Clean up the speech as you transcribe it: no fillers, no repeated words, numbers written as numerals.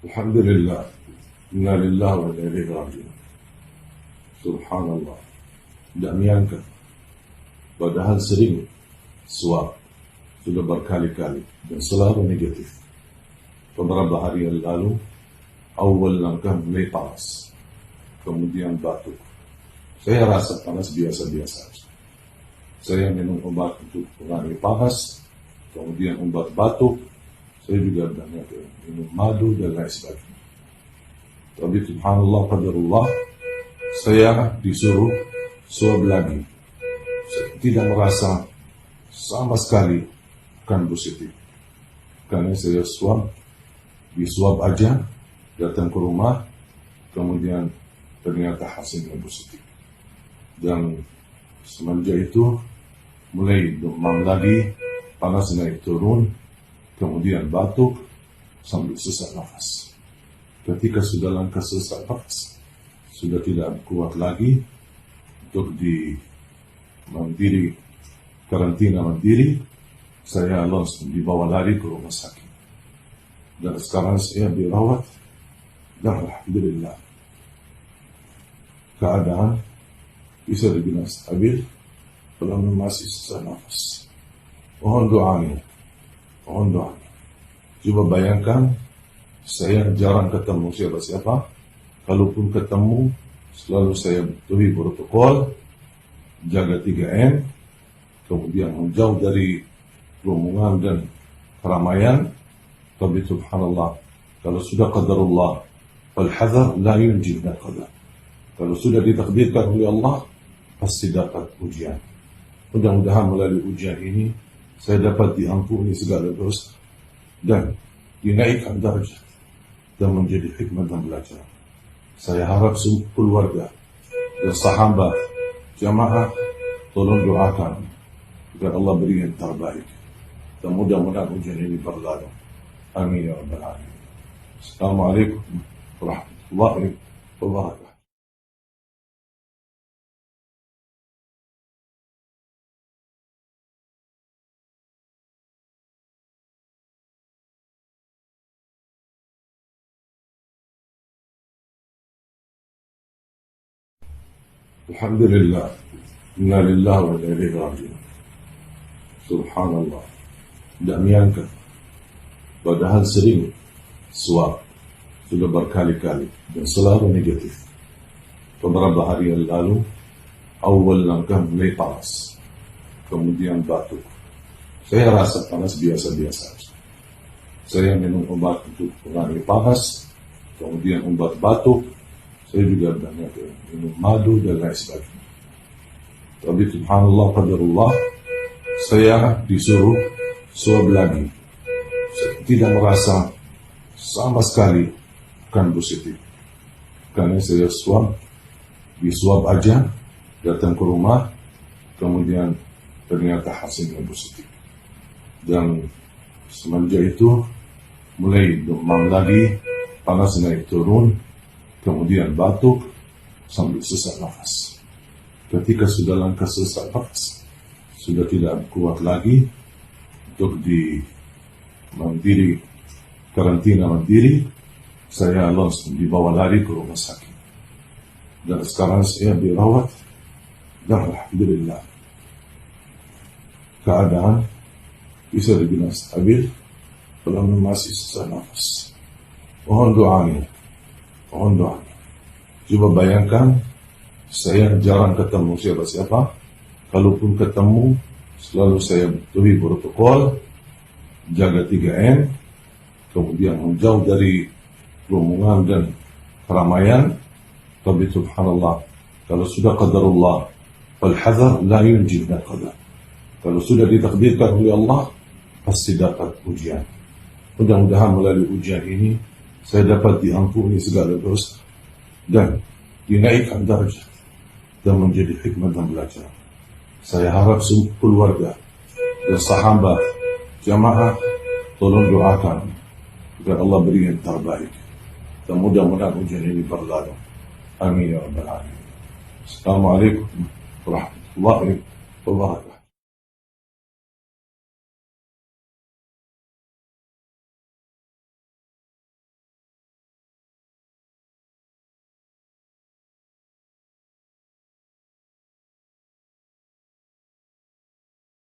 Alhamdulillah, inna lillahi wa inna ilaihi raji'un. Subhanallah, tidak menyangka, padahal sering suap, sudah berkali-kali dan selalu negatif. Beberapa hari yang lalu, awal langkah mulai panas, kemudian batuk. Saya rasa panas biasa-biasa. Saya minum obat untuk mengurangi panas, kemudian obat batuk. Saya juga banyak minum madu dan lain sebagainya. Tapi subhanallah, qadarullah, saya disuruh swab lagi. Saya tidak merasa sama sekali bukan positif. Karena saya diswab aja, datang ke rumah, kemudian ternyata hasilnya positif. Dan semenjak itu mulai demam lagi, panas naik turun, kemudian batuk sambil sesak nafas. Ketika sudah langkah sesak nafas, sudah tidak kuat lagi untuk karantina mandiri, saya langsung dibawa lari ke rumah sakit. Dan sekarang saya dirawat, dan alhamdulillah keadaan bisa dibilang stabil, walaupun masih sesak nafas. Mohon doanya. Coba bayangkan, saya jarang ketemu siapa-siapa. Kalaupun ketemu, selalu saya patuhi protokol, jaga 3M, kemudian menjauh dari kerumunan dan keramaian. Tapi subhanallah, kalau sudah qadarullah, fal-hadar la yunji min al-qadar. Kalau sudah ditakdirkan oleh Allah, pasti dapat ujian. Mudah-mudahan melalui ujian ini, saya dapat diampuni segala dosa dan dinaikkan darjat dan menjadi hikmah dan belajar. Saya harap seluruh keluarga dan sahabat jamaah tolong doakan agar Allah beri yang terbaik dan mudah-mudahan ujian ini berlalu. Amin ya rabbal alamin. Assalamualaikum warahmatullahi wabarakatuh. Alhamdulillah, inna lillahi wa inna ilaihi raji'un. Subhanallah, tidak menyangka, padahal sering suap, sudah berkali-kali dan selalu negatif. Beberapa hari yang lalu, awal langkah mulai panas, kemudian batuk. Saya rasa panas biasa-biasa. Saya minum obat untuk mengurangi panas, kemudian obat batuk. Saya juga banyak minum madu dan lain sebagainya. Tapi subhanallah, qadarullah, saya disuruh swab lagi. Saya tidak merasa sama sekali bukan positif. Karena saya diswab aja, datang ke rumah, kemudian ternyata hasilnya positif. Dan semenjak itu mulai demam lagi, panas naik turun, kemudian batuk sambil sesak nafas. Ketika sudah langkah sesak nafas, sudah tidak kuat lagi untuk karantina mandiri, saya langsung dibawa lari ke rumah sakit. Dan sekarang saya dirawat, dan alhamdulillah keadaan bisa dibilang stabil, walaupun masih sesak nafas. Mohon doanya. Coba bayangkan, saya jarang ketemu siapa-siapa. Kalaupun ketemu, selalu saya patuhi protokol, jaga 3M, kemudian menjauh dari kerumunan dan keramaian. Tapi subhanallah, kalau sudah qadarullah, fal-hadar la yunji min al-qadar. Kalau sudah ditakdirkan oleh Allah, pasti dapat ujian. Mudah-mudahan melalui ujian ini, saya dapat diampuni segala dosa dan dinaikkan darjat dan menjadi hikmah dan belajar. Saya harap seluruh keluarga dan sahabat jamaah tolong doakan agar Allah beri yang terbaik dan mudah-mudahan ujian ini berlalu. Amin ya rabbal alamin. Assalamualaikum warahmatullahi wabarakatuh.